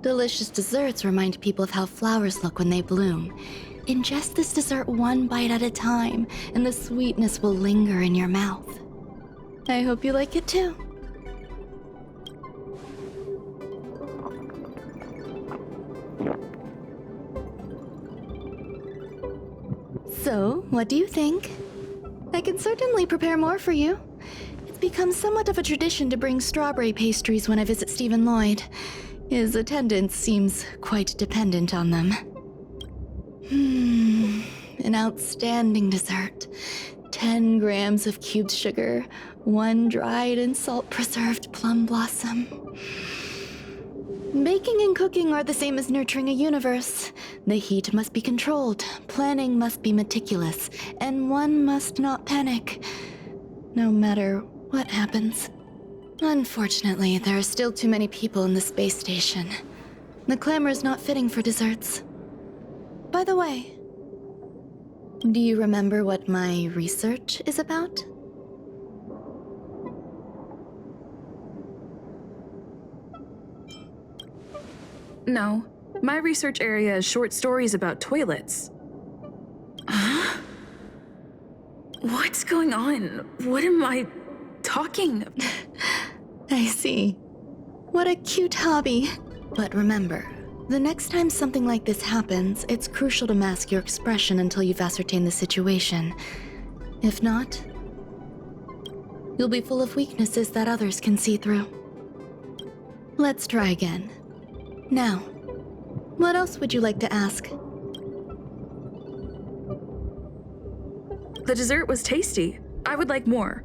Delicious desserts remind people of how flowers look when they bloom. Ingest this dessert one bite at a time, and the sweetness will linger in your mouth. I hope you like it too. So, what do you think? I can certainly prepare more for you. It's become somewhat of a tradition to bring strawberry pastries when I visit Stephen Lloyd. His attendance seems quite dependent on them. An outstanding dessert. 10 grams of cubed sugar, 1 dried and salt-preserved plum blossom. Baking and cooking are the same as nurturing a universe. The heat must be controlled, planning must be meticulous, and one must not panic, no matter what happens. Unfortunately, there are still too many people in the space station. The clamor is not fitting for desserts. By the way, do you remember what my research is about? No. My research area is short stories about toilets. Huh? What's going on? What am I talking about? I see. What a cute hobby. But remember, the next time something like this happens, it's crucial to mask your expression until you've ascertained the situation. If not, you'll be full of weaknesses that others can see through. Let's try again. Now, what else would you like to ask? The dessert was tasty. I would like more.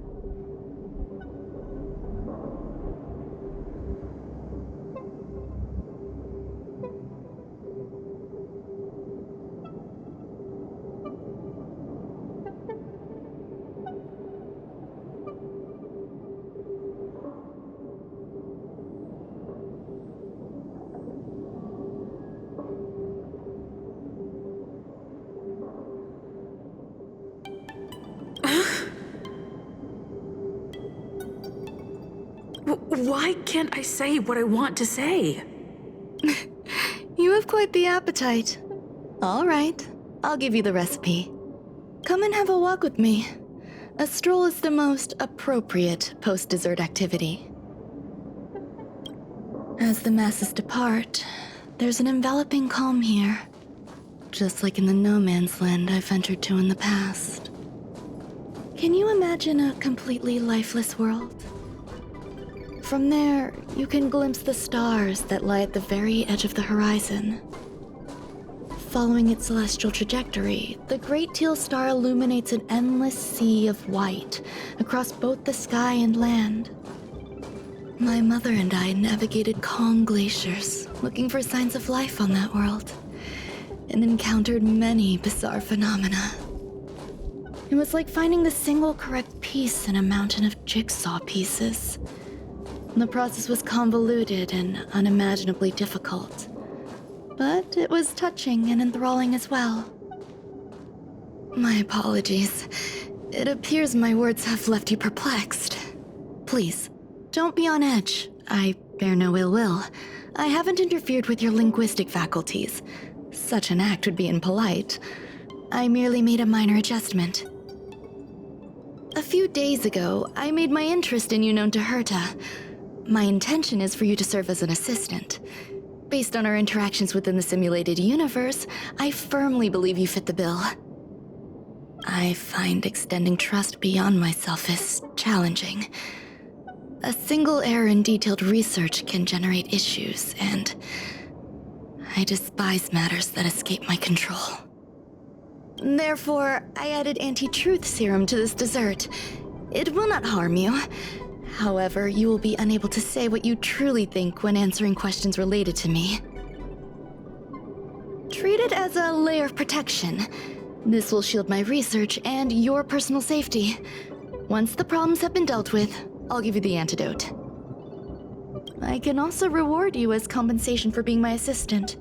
Why can't I say what I want to say? You have quite the appetite. All right, I'll give you the recipe. Come and have a walk with me. A stroll is the most appropriate post-dessert activity. As the masses depart, there's an enveloping calm here, just like in the no-man's land I've ventured to in the past. Can you imagine a completely lifeless world? From there, you can glimpse the stars that lie at the very edge of the horizon. Following its celestial trajectory, the Great Teal Star illuminates an endless sea of white across both the sky and land. My mother and I navigated calm glaciers, looking for signs of life on that world, and encountered many bizarre phenomena. It was like finding the single correct piece in a mountain of jigsaw pieces. The process was convoluted and unimaginably difficult, but it was touching and enthralling as well. My apologies. It appears my words have left you perplexed. Please, don't be on edge. I bear no ill will. I haven't interfered with your linguistic faculties. Such an act would be impolite. I merely made a minor adjustment. A few days ago, I made my interest in you known to Herta. My intention is for you to serve as an assistant. Based on our interactions within the simulated universe, I firmly believe you fit the bill. I find extending trust beyond myself is challenging. A single error in detailed research can generate issues, and I despise matters that escape my control. Therefore, I added anti-truth serum to this dessert. It will not harm you. However, you will be unable to say what you truly think when answering questions related to me. Treat it as a layer of protection. This will shield my research and your personal safety. Once the problems have been dealt with, I'll give you the antidote. I can also reward you as compensation for being my assistant.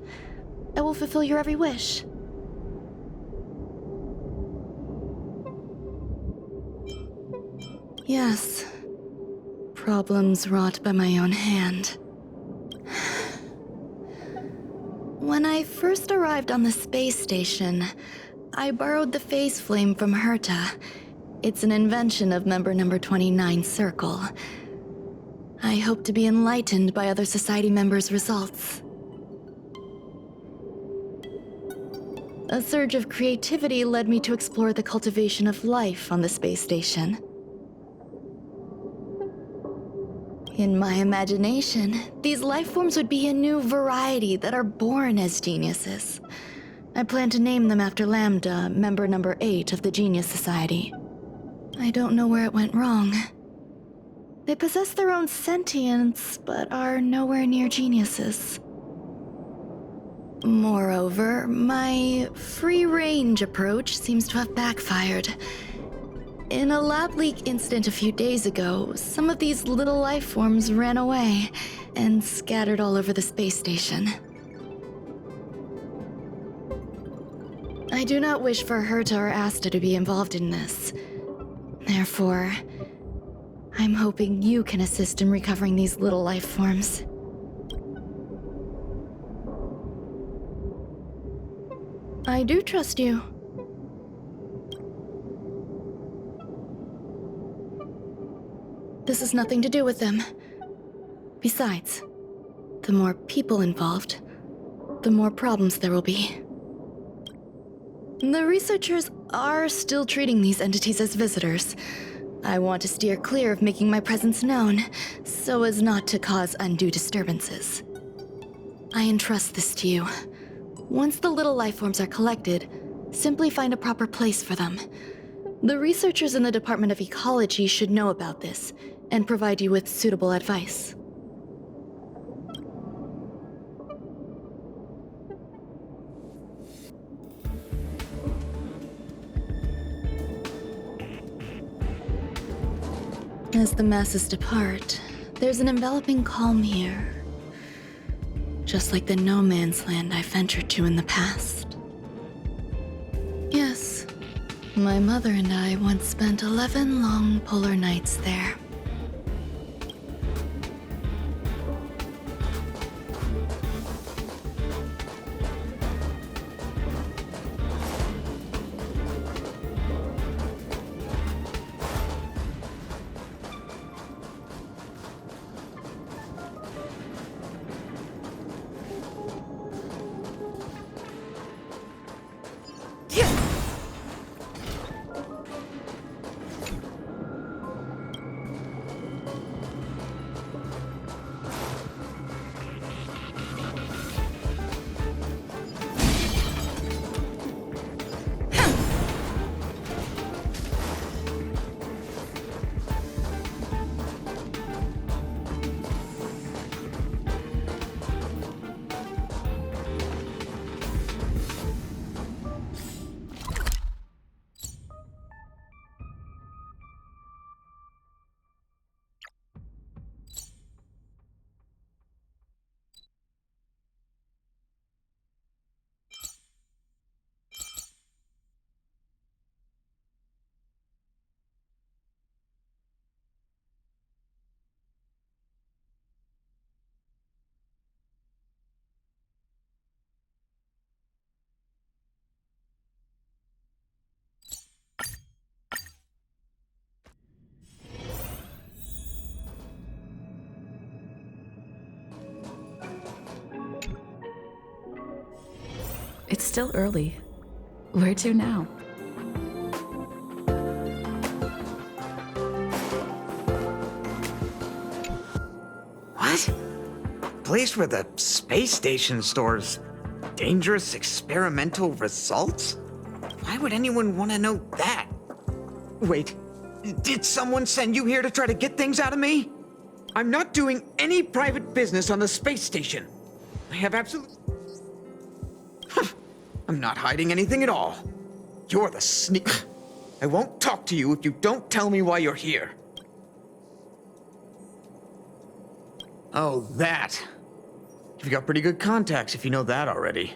I will fulfill your every wish. Yes. Problems wrought by my own hand. When I first arrived on the space station, I borrowed the phase flame from Herta. It's an invention of member number 29 Circle. I hope to be enlightened by other society members' results. A surge of creativity led me to explore the cultivation of life on the space station. In my imagination, these life forms would be a new variety that are born as geniuses. I plan to name them after Lambda, member number 8 of the Genius Society. I don't know where it went wrong. They possess their own sentience, but are nowhere near geniuses. Moreover, my free-range approach seems to have backfired. In a lab leak incident a few days ago, some of these little life forms ran away and scattered all over the space station. I do not wish for Herta or Asta to be involved in this. Therefore, I'm hoping you can assist in recovering these little life forms. I do trust you. This has nothing to do with them. Besides, the more people involved, the more problems there will be. The researchers are still treating these entities as visitors. I want to steer clear of making my presence known, so as not to cause undue disturbances. I entrust this to you. Once the little life forms are collected, simply find a proper place for them. The researchers in the Department of Ecology should know about this, and provide you with suitable advice. As the masses depart, there's an enveloping calm here. Just like the no man's land I ventured to in the past. Yes, my mother and I once spent 11 long polar nights there. It's still early. Where to now? What? Place where the space station stores dangerous experimental results? Why would anyone want to know that? Wait, did someone send you here to try to get things out of me? I'm not doing any private business on the space station. I have absolute... I'm not hiding anything at all. You're the sneak... I won't talk to you if you don't tell me why you're here. Oh, that. You've got pretty good contacts if you know that already.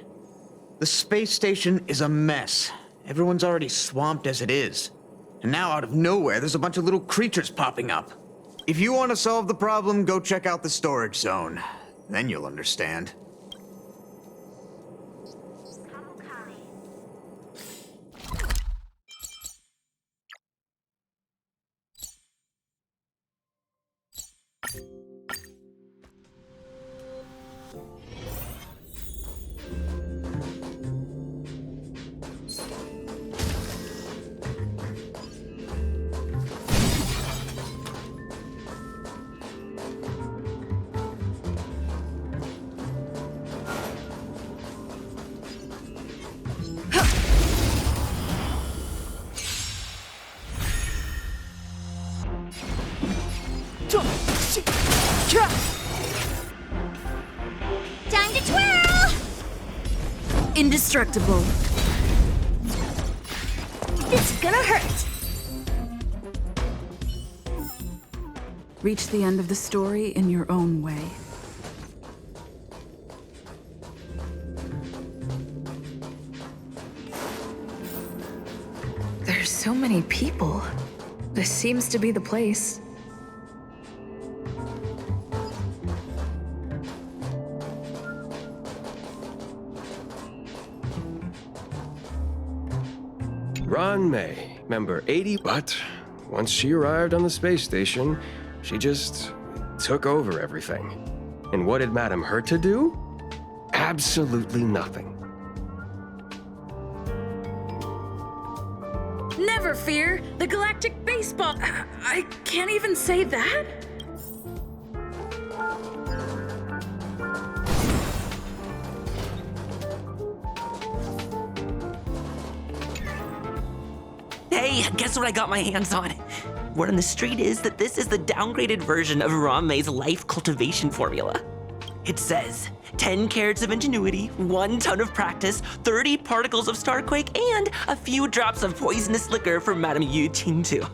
The space station is a mess. Everyone's already swamped as it is. And now out of nowhere, there's a bunch of little creatures popping up. If you want to solve the problem, go check out the storage zone. Then you'll understand. Time to twirl! Indestructible. It's gonna hurt. Reach the end of the story in your own way. There's so many people. This seems to be the place. Ron May, member 80, but once she arrived on the space station, she just took over everything. And what did Madam hurt to do? Absolutely nothing. Never fear! The Galactic Baseball... I can't even say that? Hey, guess what I got my hands on? Word on the street is that this is the downgraded version of Ron-May's life cultivation formula. It says 10 carats of ingenuity, 1 ton of practice, 30 particles of Starquake, and a few drops of poisonous liquor for Madame Yu Qingtu.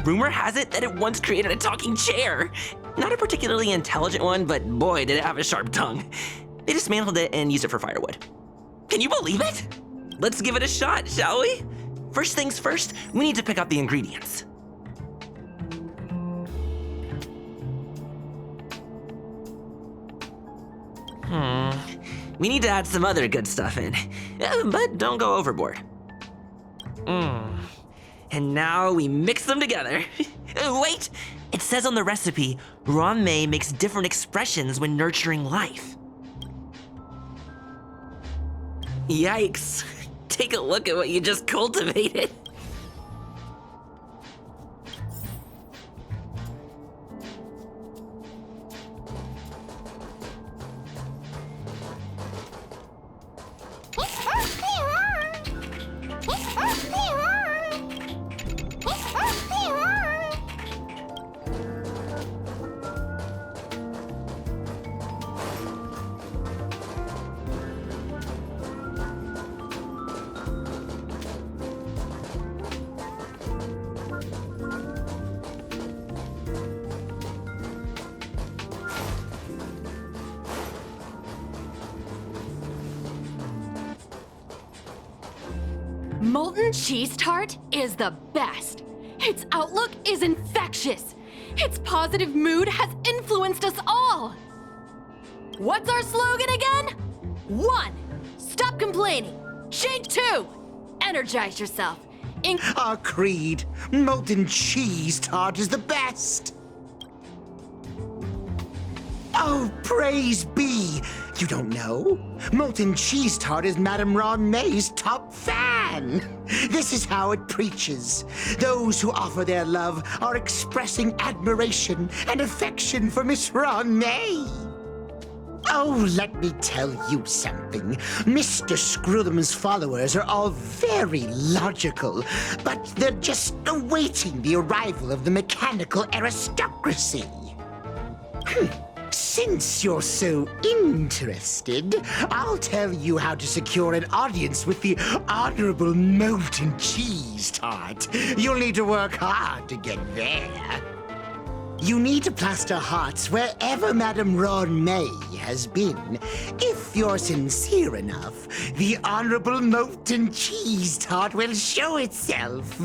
Rumor has it that it once created a talking chair. Not a particularly intelligent one, but boy, did it have a sharp tongue. They dismantled it and used it for firewood. Can you believe it? Let's give it a shot, shall we? First things first, we need to pick out the ingredients. We need to add some other good stuff in, but don't go overboard. And now we mix them together. Wait! It says on the recipe, Ron May makes different expressions when nurturing life. Yikes. Take a look at what you just cultivated. Molten cheese tart is the best. Its outlook is infectious. Its positive mood has influenced us all. What's our slogan again? 1. Stop complaining. Change 2. Energize yourself. Our creed, molten cheese tart is the best. Oh, praise be! You don't know? Molten cheese tart is Madame Ron May's top fan. This is how it preaches. Those who offer their love are expressing admiration and affection for Miss Ron May. Oh, let me tell you something. Mr. Screwthum's followers are all very logical, but they're just awaiting the arrival of the mechanical aristocracy. Since you're so interested, I'll tell you how to secure an audience with the Honorable Molten Cheese Tart. You'll need to work hard to get there. You need to plaster hearts wherever Madame Ron May has been. If you're sincere enough, the Honorable Molten Cheese Tart will show itself.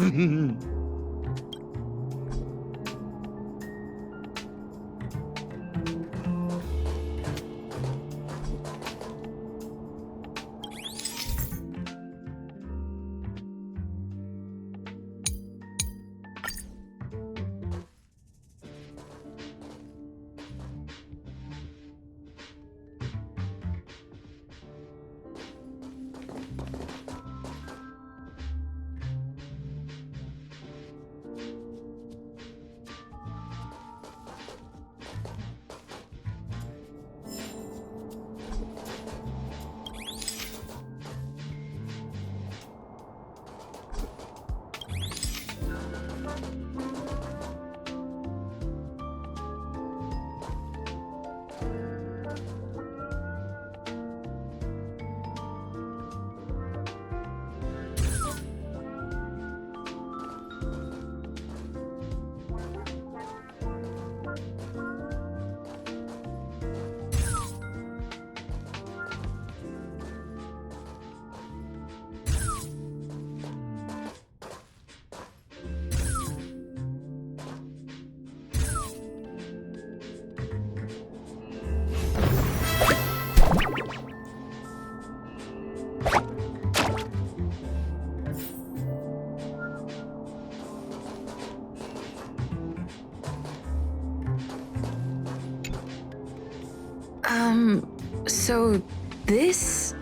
So this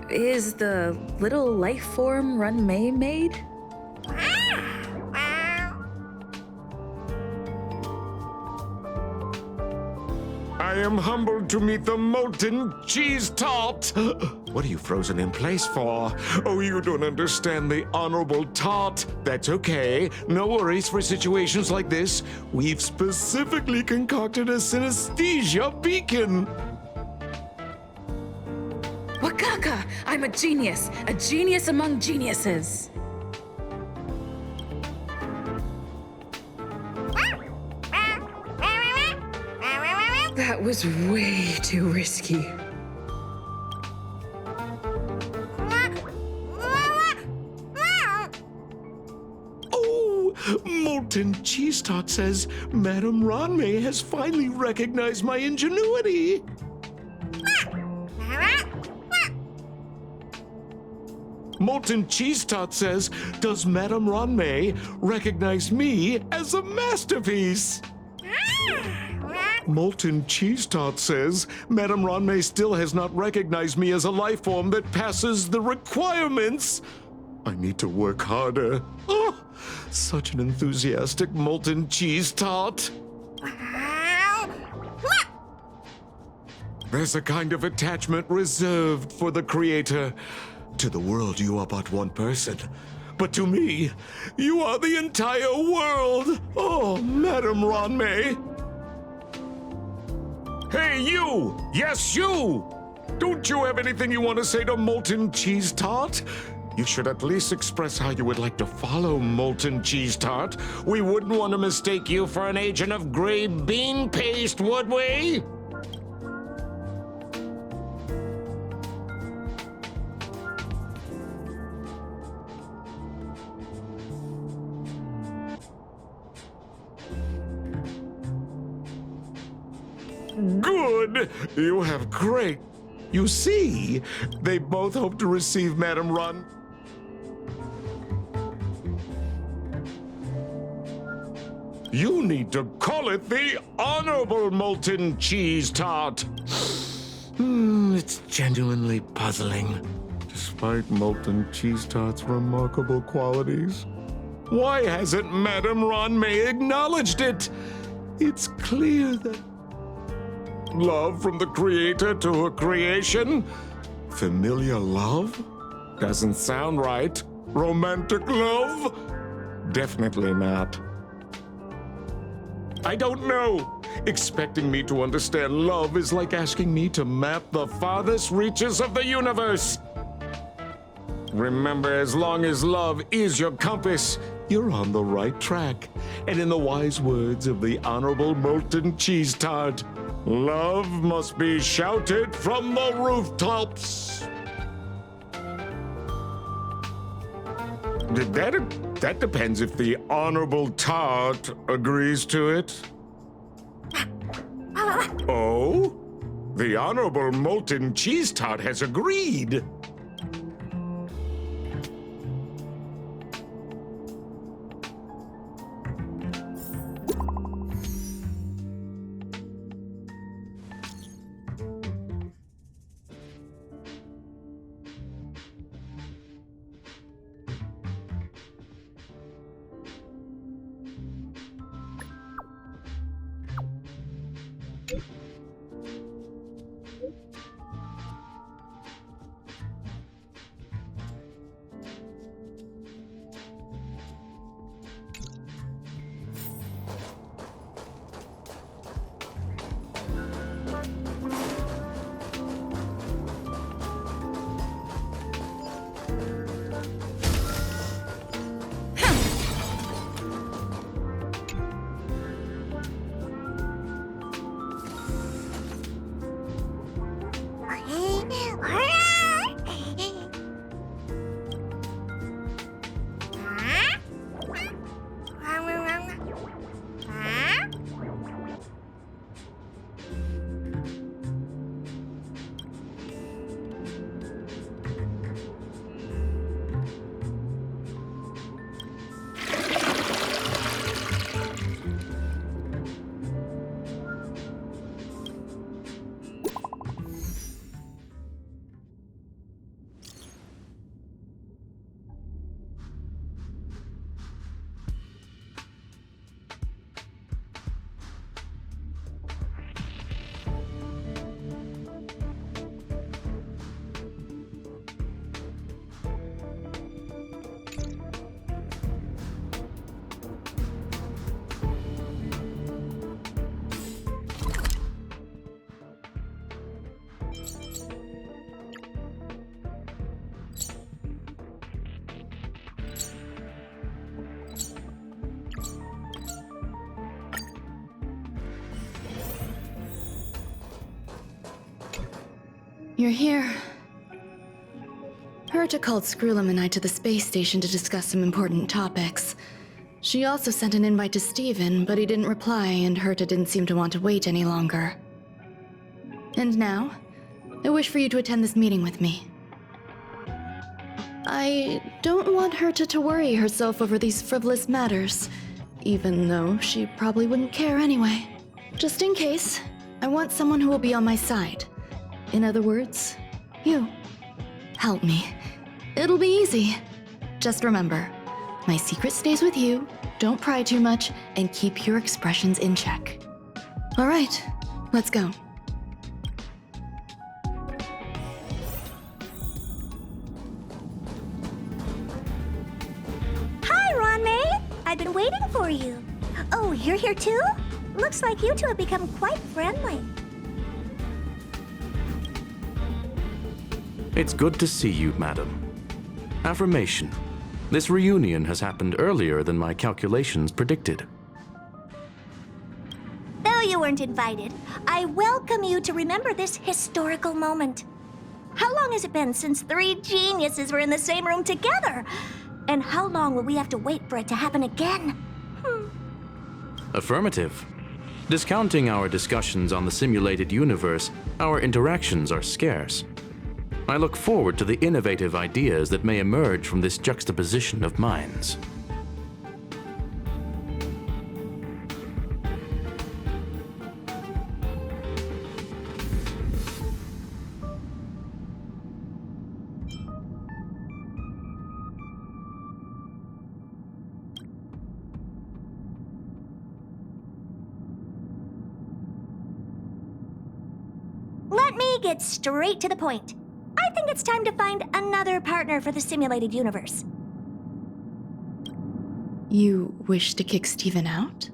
is the little life form Run-Mei made? I am humbled to meet the molten cheese tart. What are you frozen in place for? Oh, you don't understand the honorable tart. That's okay. No worries for situations like this. We've specifically concocted a synesthesia beacon. Wakaka! I'm a genius among geniuses. That was way too risky. Oh, molten cheese tart says Madame Ranmei has finally recognized my ingenuity. Molten cheese tart says, does Madame Ranmei recognize me as a masterpiece? Molten cheese tart says, Madame Ranmei still has not recognized me as a life form that passes the requirements. I need to work harder. Oh, such an enthusiastic molten cheese tart. There's a kind of attachment reserved for the creator. To the world, you are but one person. But to me, you are the entire world. Oh, Madame Ranmei. Hey, you! Yes, you! Don't you have anything you want to say to Molten Cheese Tart? You should at least express how you would like to follow Molten Cheese Tart. We wouldn't want to mistake you for an agent of gray bean paste, would we? Good! You have great. You see, they both hope to receive Madame Run. You need to call it the Honorable Molten Cheese Tart. It's genuinely puzzling. Despite Molten Cheese Tart's remarkable qualities, why hasn't Madame Ranmei acknowledged it? It's clear that love from the creator to her creation? Familiar love? Doesn't sound right. Romantic love? Definitely not. I don't know. Expecting me to understand love is like asking me to map the farthest reaches of the universe. Remember, as long as love is your compass, you're on the right track. And in the wise words of the Honorable Molten Cheese Tart, love must be shouted from the rooftops. That depends if the Honorable Tart agrees to it. Oh? The Honorable Molten Cheese Tart has agreed. You're here. Herta called Skrullum and I to the space station to discuss some important topics. She also sent an invite to Steven, but he didn't reply, and Herta didn't seem to want to wait any longer. And now, I wish for you to attend this meeting with me. I don't want Herta to worry herself over these frivolous matters, even though she probably wouldn't care anyway. Just in case, I want someone who will be on my side. In other words, you. Help me. It'll be easy. Just remember, my secret stays with you, don't pry too much, and keep your expressions in check. All right, let's go. Hi, Ron-May! I've been waiting for you. Oh, you're here too? Looks like you two have become quite friendly. It's good to see you, madam. Affirmation. This reunion has happened earlier than my calculations predicted. Though you weren't invited, I welcome you to remember this historical moment. How long has it been since 3 geniuses were in the same room together? And how long will we have to wait for it to happen again? Affirmative. Discounting our discussions on the simulated universe, our interactions are scarce. I look forward to the innovative ideas that may emerge from this juxtaposition of minds. Let me get straight to the point. I think it's time to find another partner for the simulated universe. You wish to kick Steven out?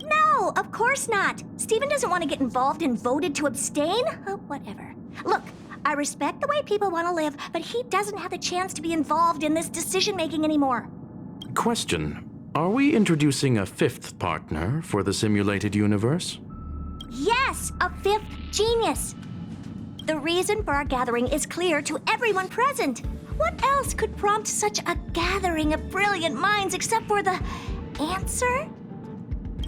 No, of course not. Steven doesn't want to get involved and voted to abstain. Oh, whatever. Look, I respect the way people want to live, but he doesn't have the chance to be involved in this decision-making anymore. Question. Are we introducing a 5th partner for the simulated universe? Yes, a 5th genius. The reason for our gathering is clear to everyone present. What else could prompt such a gathering of brilliant minds except for the answer?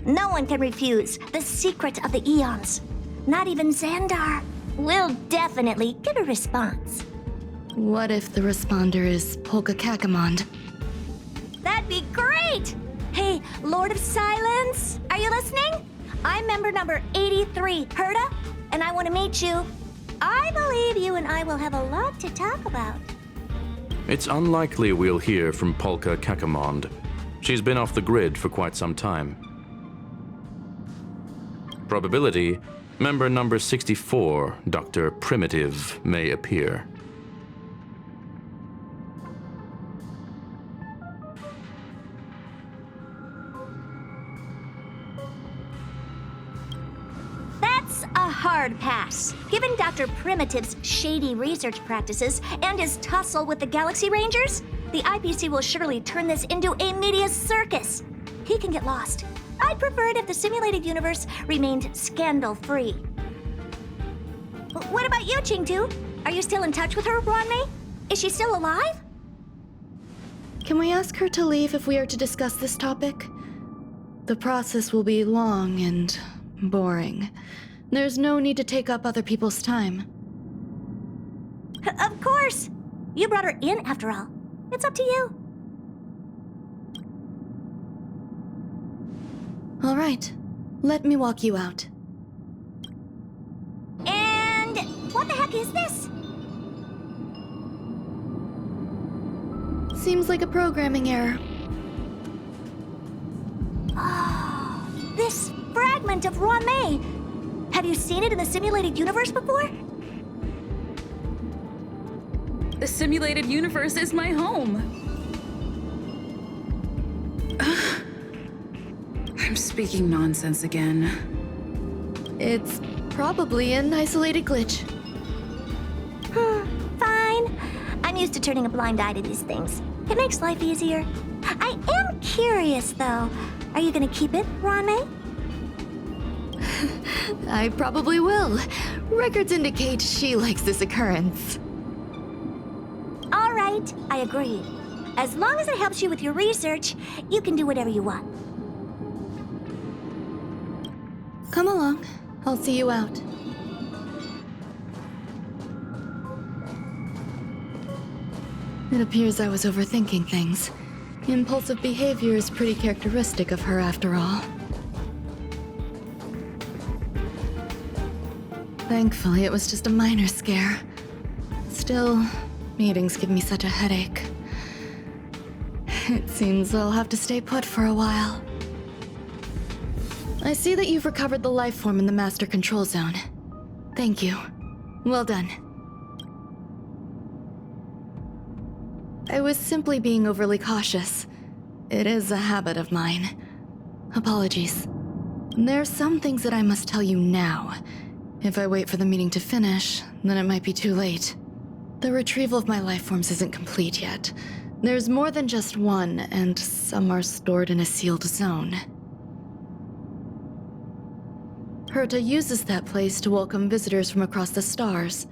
No one can refuse the secret of the eons. Not even Xandar. We'll definitely get a response. What if the responder is Polka Kakamond? That'd be great! Hey, Lord of Silence, are you listening? I'm member number 83, Herta, and I want to meet you. I believe you and I will have a lot to talk about. It's unlikely we'll hear from Polka Kakamond. She's been off the grid for quite some time. Probability, member number 64, Dr. Primitive, may appear. That's a hard pass. Given Dr. Primitive's shady research practices and his tussle with the Galaxy Rangers, the IPC will surely turn this into a media circus. He can get lost. I'd prefer it if the simulated universe remained scandal-free. What about you, Ching-Tu? Are you still in touch with her, Ron-May? Is she still alive? Can we ask her to leave if we are to discuss this topic? The process will be long and boring. There's no need to take up other people's time. Of course. You brought her in, after all. It's up to you. All right. Let me walk you out. And what the heck is this? Seems like a programming error. Oh, this fragment of Ron-May. Have you seen it in the simulated universe before? The simulated universe is my home. I'm speaking nonsense again. It's probably an isolated glitch. Fine. I'm used to turning a blind eye to these things. It makes life easier. I am curious, though. Are you gonna keep it, Ron-May? I probably will. Records indicate she likes this occurrence. All right, I agree. As long as it helps you with your research, you can do whatever you want. Come along. I'll see you out. It appears I was overthinking things. Impulsive behavior is pretty characteristic of her after all. Thankfully, it was just a minor scare. Still, meetings give me such a headache. It seems I'll have to stay put for a while. I see that you've recovered the life form in the Master Control Zone. Thank you. Well done. I was simply being overly cautious. It is a habit of mine. Apologies. There are some things that I must tell you now. If I wait for the meeting to finish, then it might be too late. The retrieval of my life forms isn't complete yet. There's more than just one, and some are stored in a sealed zone. Herta uses that place to welcome visitors from across the stars,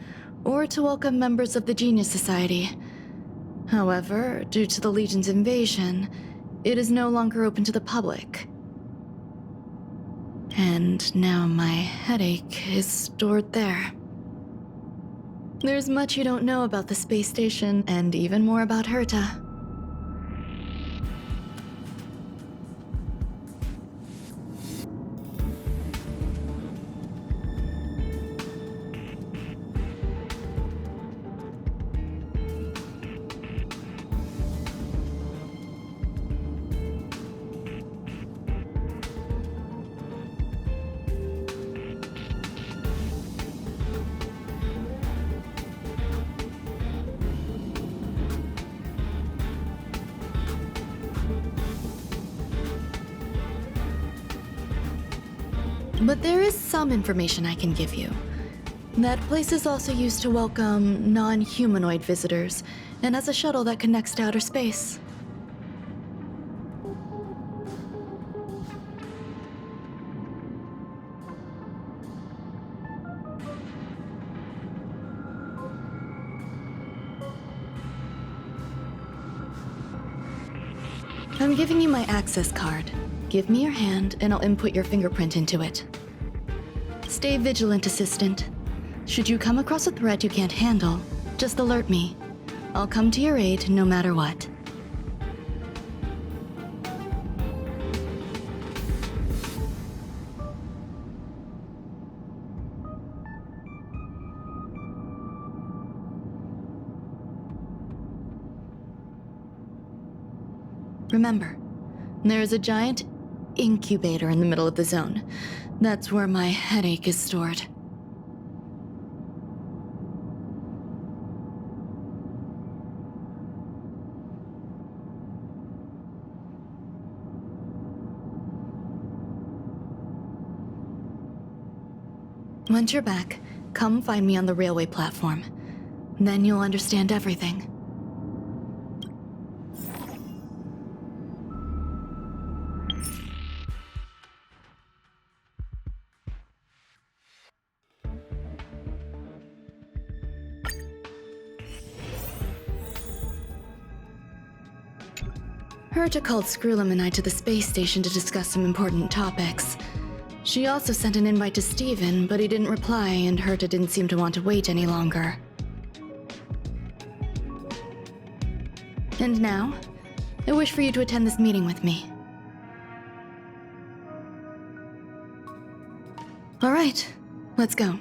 or to welcome members of the Genius Society. However, due to the Legion's invasion, it is no longer open to the public. And now my headache is stored there. There's much you don't know about the space station, and even more about Herta. But there is some information I can give you. That place is also used to welcome non-humanoid visitors, and has a shuttle that connects to outer space. I'm giving you my access card. Give me your hand, and I'll input your fingerprint into it. Stay vigilant, Assistant. Should you come across a threat you can't handle, just alert me. I'll come to your aid no matter what. Remember, there is a giant incubator in the middle of the zone. That's where my headache is stored. Once you're back, come find me on the railway platform. Then you'll understand everything. Herta called Skrullum and I to the space station to discuss some important topics. She also sent an invite to Steven, but he didn't reply, and Herta didn't seem to want to wait any longer. And now, I wish for you to attend this meeting with me. All right, let's go.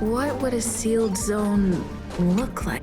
What would a sealed zone look like?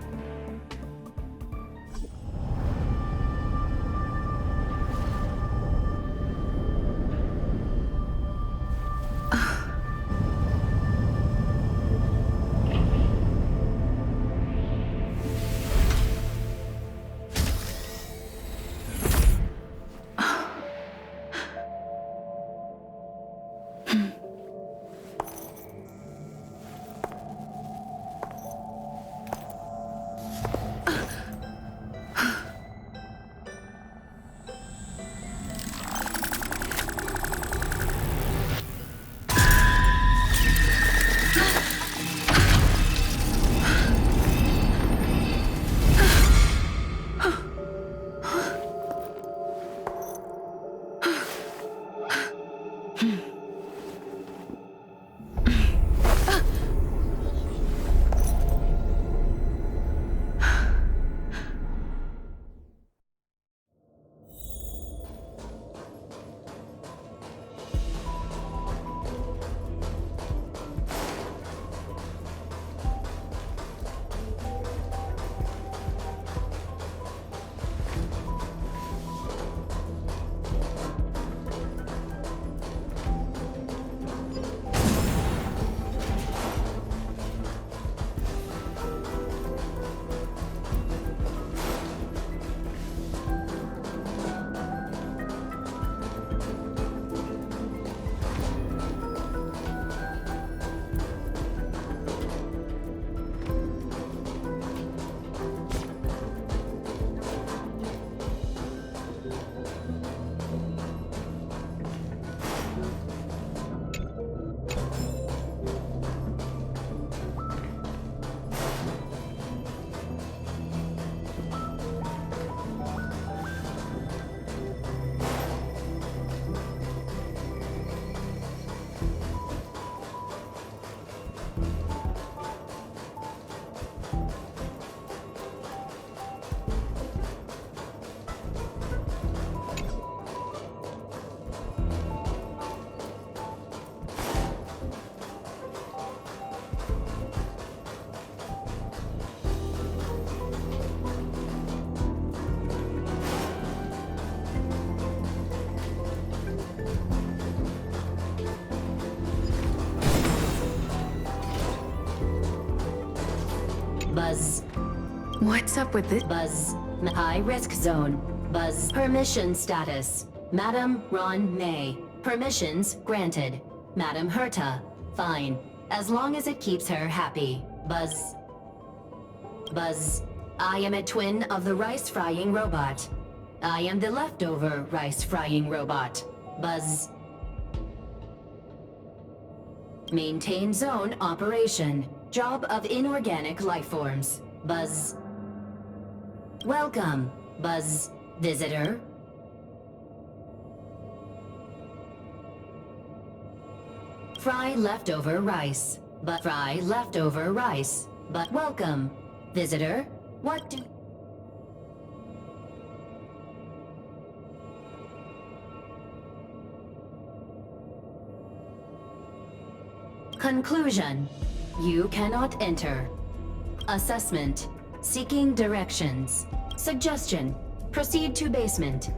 What's up with this? Buzz. High risk zone. Buzz. Permission status. Madam Ron May. Permissions granted. Madam Herta. Fine. As long as it keeps her happy. Buzz. Buzz. I am a twin of the rice frying robot. I am the leftover rice frying robot. Buzz. Maintain zone operation. Job of inorganic lifeforms. Buzz. Welcome, Buzz visitor. Fry leftover rice. But fry leftover rice. But welcome, visitor. What do... Conclusion. You cannot enter. Assessment. Seeking directions. Suggestion. Proceed to basement.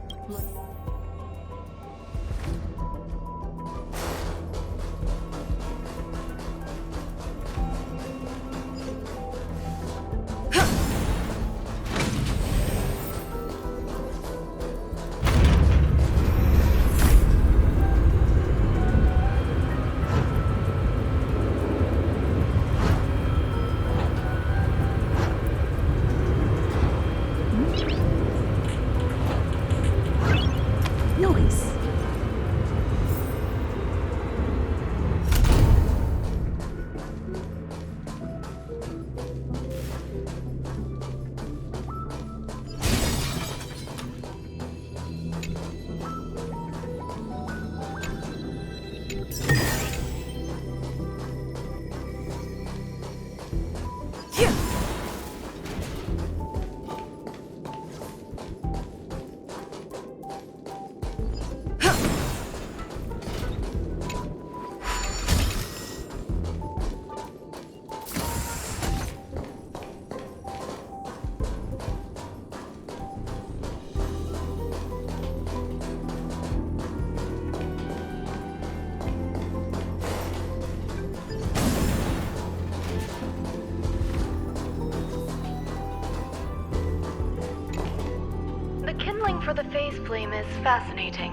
For the phase flame is fascinating.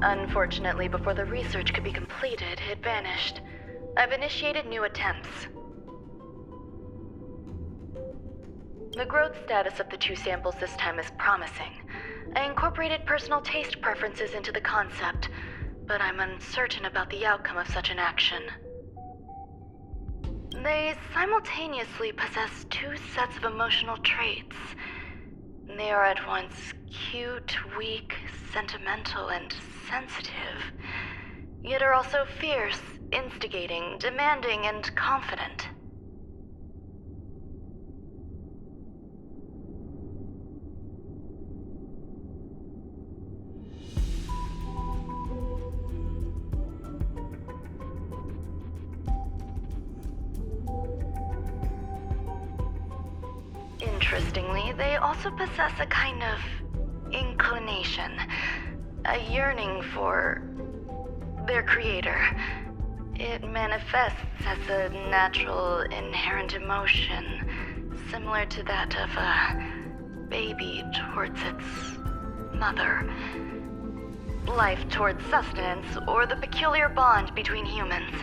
Unfortunately, before the research could be completed, it vanished. I've initiated new attempts. The growth status of the 2 samples this time is promising. I incorporated personal taste preferences into the concept, but I'm uncertain about the outcome of such an action. They simultaneously possess 2 sets of emotional traits. They are at once cute, weak, sentimental, and sensitive, yet are also fierce, instigating, demanding, and confident. Interestingly, they also possess a kind of inclination, a yearning for their creator. It manifests as a natural, inherent emotion, similar to that of a baby towards its mother. Life towards sustenance, or the peculiar bond between humans.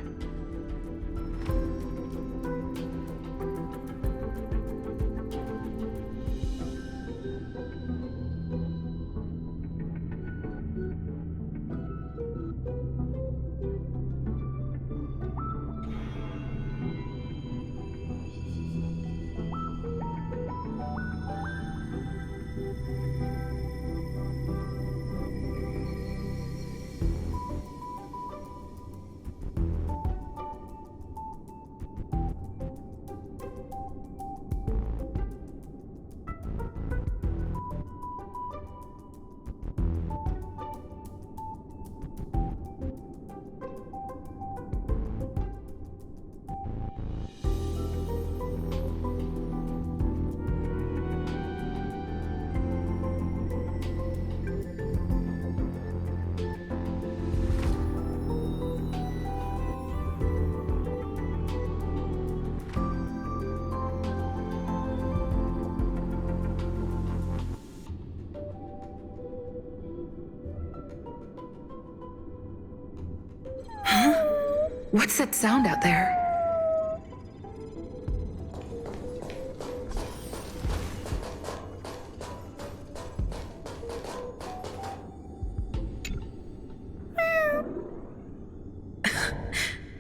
What's that sound out there?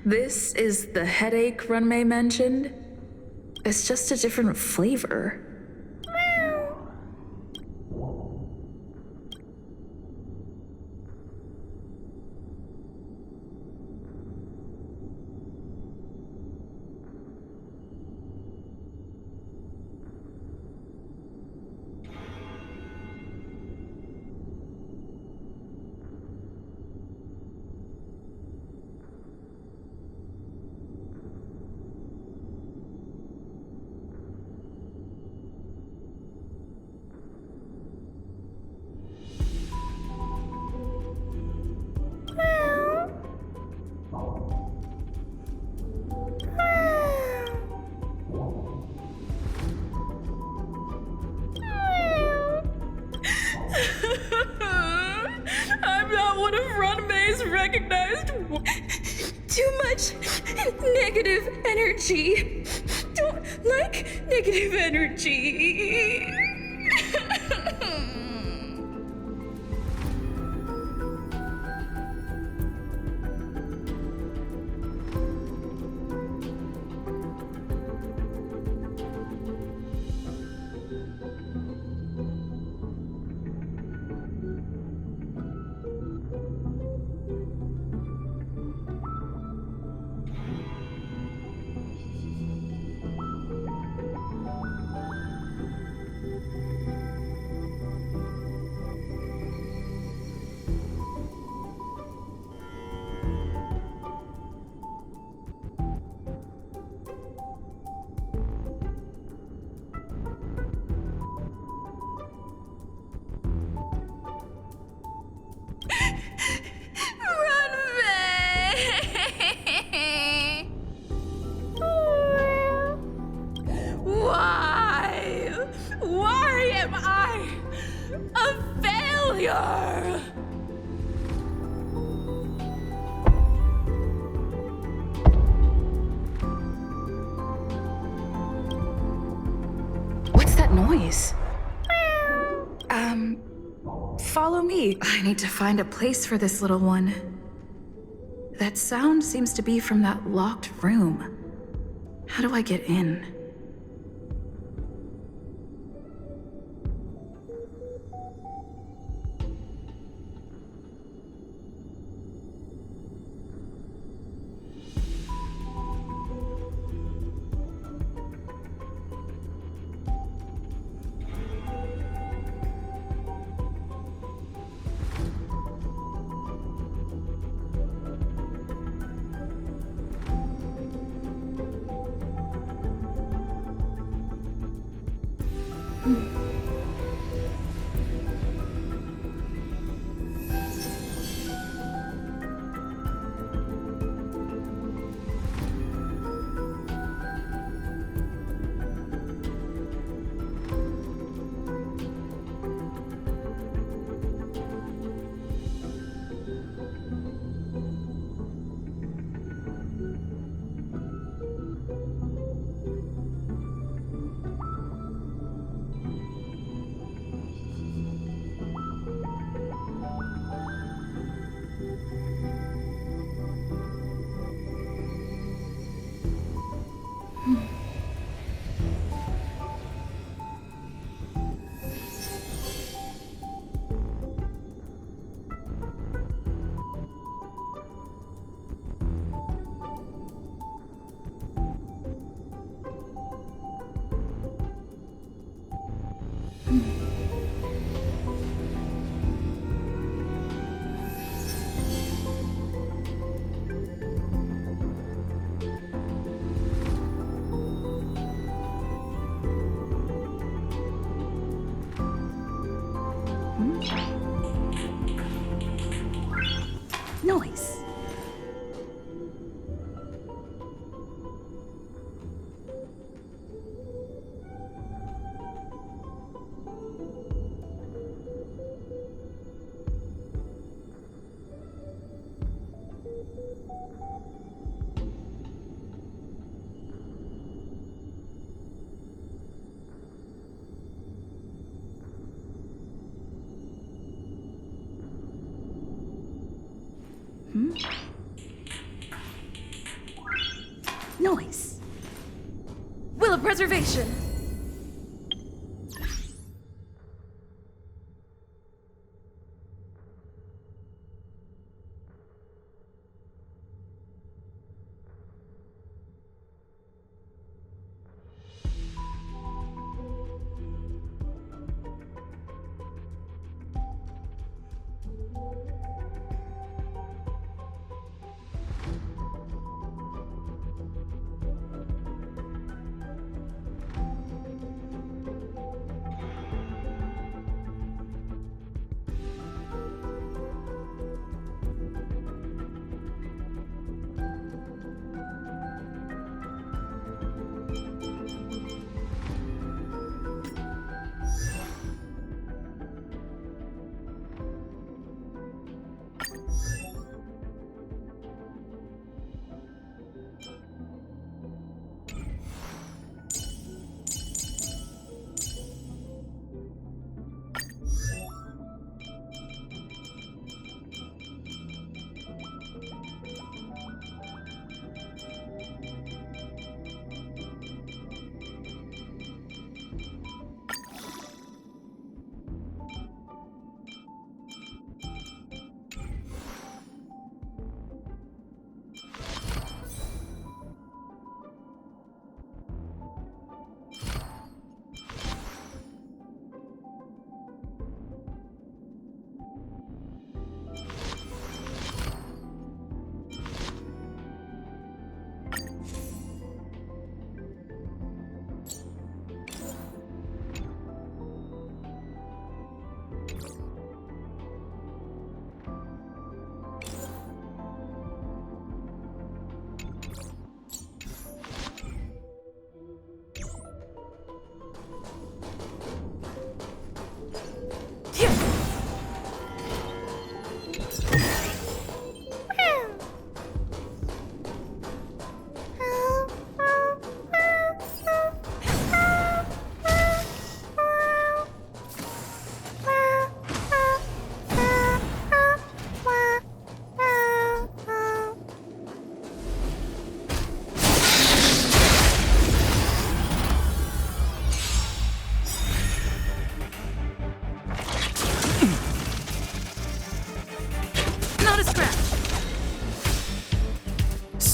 This is the headache Runmei mentioned? It's just a different flavor. I'm not one of Runmei's recognized. Too much negative energy. Don't like negative energy. Why am I a failure? What's that noise? Follow me. I need to find a place for this little one. That sound seems to be from that locked room. How do I get in? Noise. Noise. Will of preservation.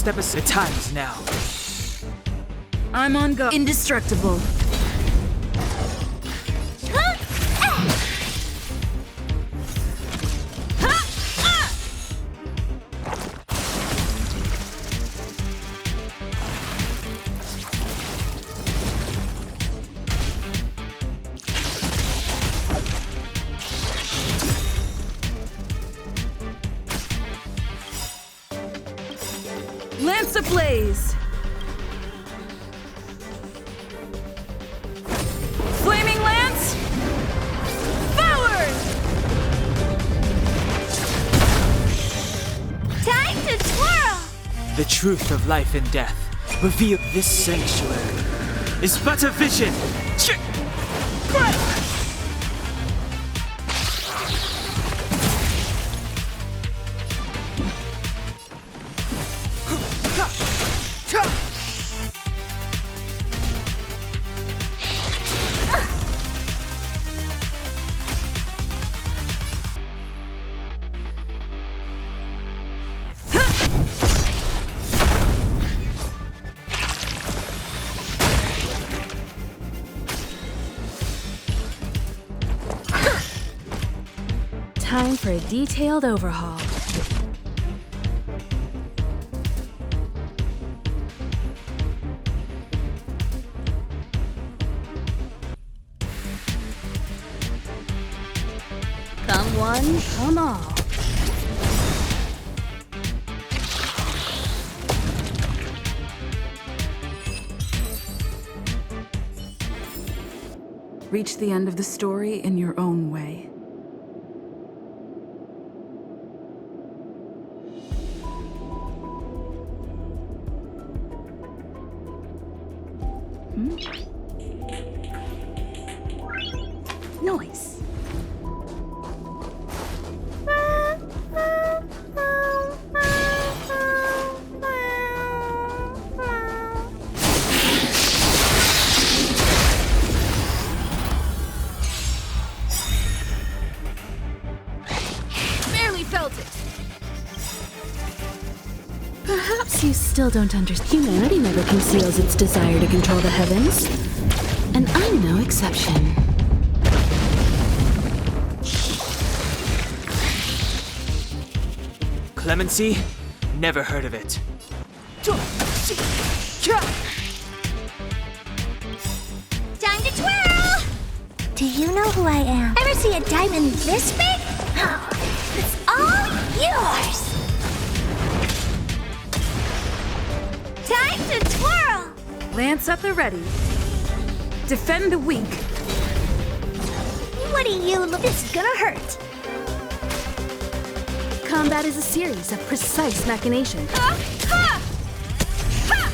Step aside. The time is now. I'm on go. Indestructible. Lance ablaze! Flaming lance! Forward! Time to twirl! The truth of life and death. Reveal this sanctuary is but a vision. Time for a detailed overhaul. Come one, come all. Reach the end of the story in your own way. Noise. guess you still don't understand. Humanity never conceals its desire to control the heavens. And I'm no exception. Clemency? Never heard of it. Time to twirl! Do you know who I am? Ever see a diamond this big? Oh, it's all yours! Time to twirl! Lance at the ready. Defend the weak. What do you look? This is gonna hurt. Combat is a series of precise machinations. Ha! Ha! Ha!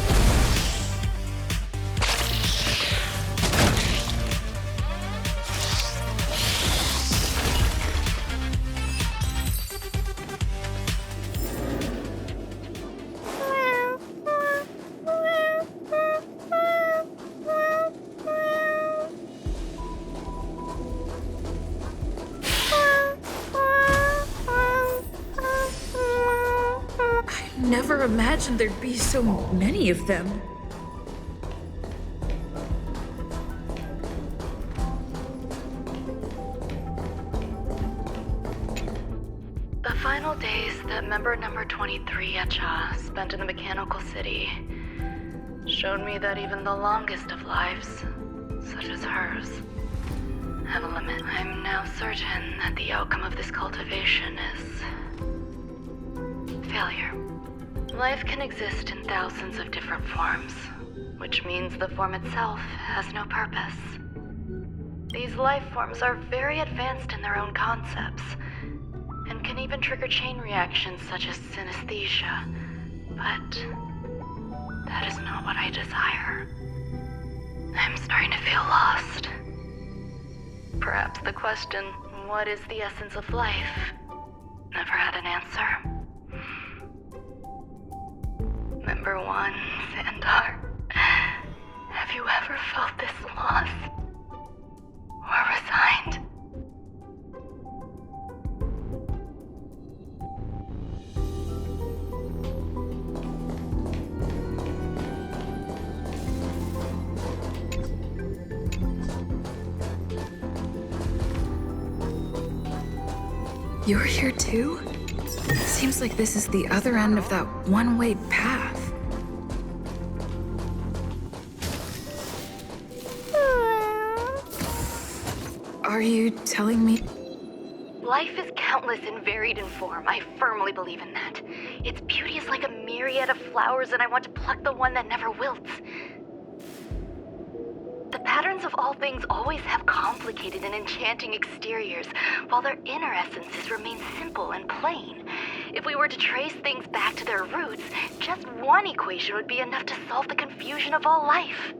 Never imagined there'd be so many of them. The final days that member number 23 Echa spent in the mechanical city showed me that even the longest of lives, such as hers, have a limit. I'm now certain that the outcome of this cultivation is failure. Life can exist in thousands of different forms, which means the form itself has no purpose. These life forms are very advanced in their own concepts, and can even trigger chain reactions such as synesthesia, but that is not what I desire. I'm starting to feel lost. Perhaps the question, what is the essence of life, never had an answer. Number 1, Sandar. Have you ever felt this lost? Or resigned? You're here too? Seems like this is the other end of that one-way path. Are you telling me? Life is countless and varied in form. I firmly believe in that. Its beauty is like a myriad of flowers, and I want to pluck the one that never wilts. The patterns of all things always have complicated and enchanting exteriors, while their inner essences remain simple and plain. If we were to trace things back to their roots, just one equation would be enough to solve the confusion of all life.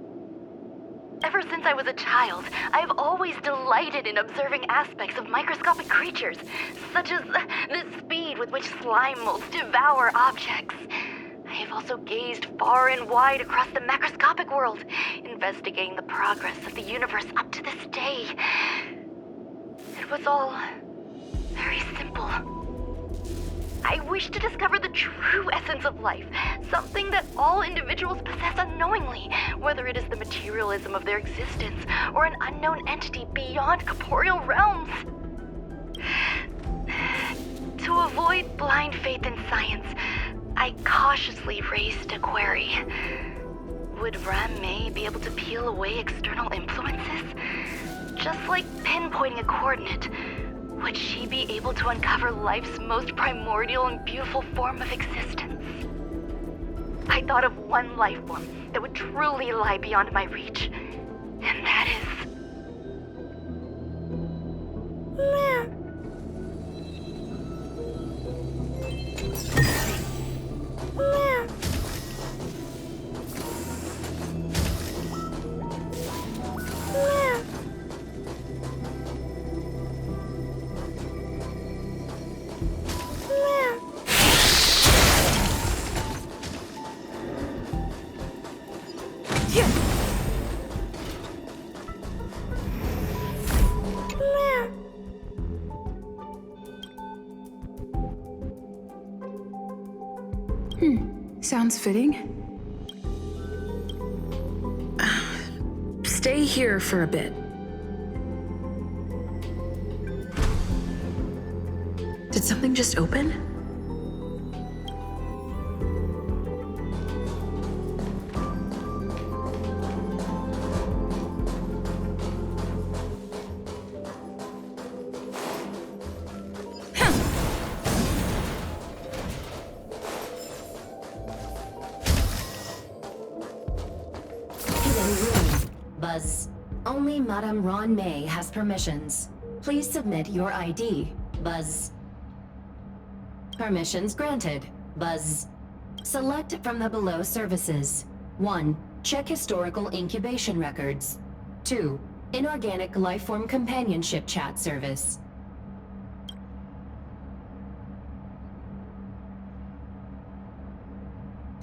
Ever since I was a child, I have always delighted in observing aspects of microscopic creatures, such as the speed with which slime molds devour objects. I have also gazed far and wide across the macroscopic world, investigating the progress of the universe up to this day. It was all very simple. I wish to discover the true essence of life, something that all individuals possess unknowingly, whether it is the materialism of their existence or an unknown entity beyond corporeal realms. To avoid blind faith in science, I cautiously raised a query. Would Ran-Mei be able to peel away external influences? Just like pinpointing a coordinate, would she be able to uncover life's most primordial and beautiful form of existence? I thought of one life form that would truly lie beyond my reach, and that is... Sounds fitting. Stay here for a bit. Did something just open? Buzz. Only Madame Ron May has permissions. Please submit your ID. Buzz. Permissions granted. Buzz. Select from the below services. 1. Check historical incubation records. 2. Inorganic lifeform companionship chat service.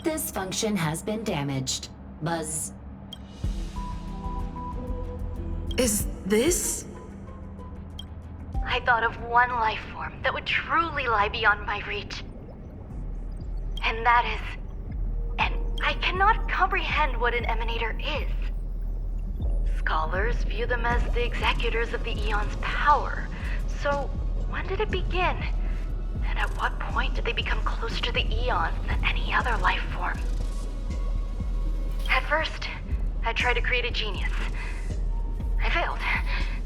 This function has been damaged. Buzz. Is this? I thought of one life form that would truly lie beyond my reach. And that is... And I cannot comprehend what an emanator is. Scholars view them as the executors of the Eon's power. So, when did it begin? And at what point did they become closer to the Eons than any other life form? At first, I tried to create a genius. I failed.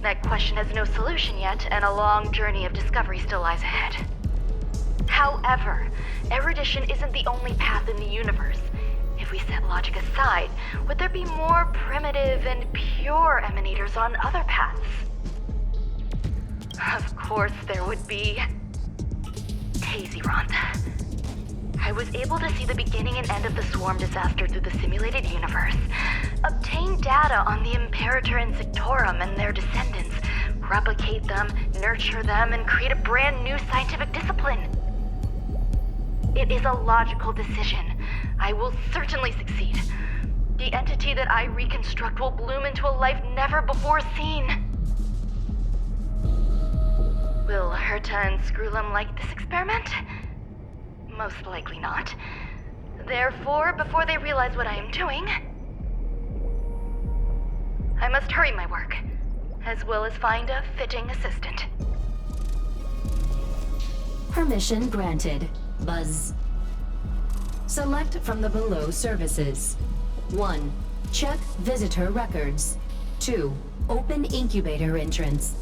That question has no solution yet, and a long journey of discovery still lies ahead. However, erudition isn't the only path in the universe. If we set logic aside, would there be more primitive and pure emanators on other paths? Of course there would be. Tazyron. I was able to see the beginning and end of the swarm disaster through the simulated universe, obtain data on the Imperator and Sectorum and their descendants, replicate them, nurture them, and create a brand new scientific discipline. It is a logical decision. I will certainly succeed. The entity that I reconstruct will bloom into a life never before seen. Will Herta and Screwlum like this experiment? Most likely not. Therefore, before they realize what I am doing, I must hurry my work, as well as find a fitting assistant. Permission granted. Buzz. Select from the below services. 1. Check visitor records. 2. Open incubator entrance.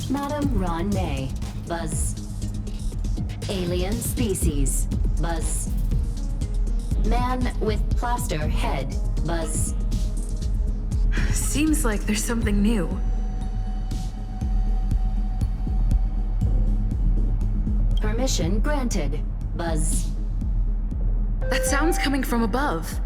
Madame Ron May. Buzz. Alien species. Buzz. Man with plaster head. Buzz. Seems like there's something new. Permission granted. Buzz. That sound's coming from above.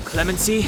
Clemency?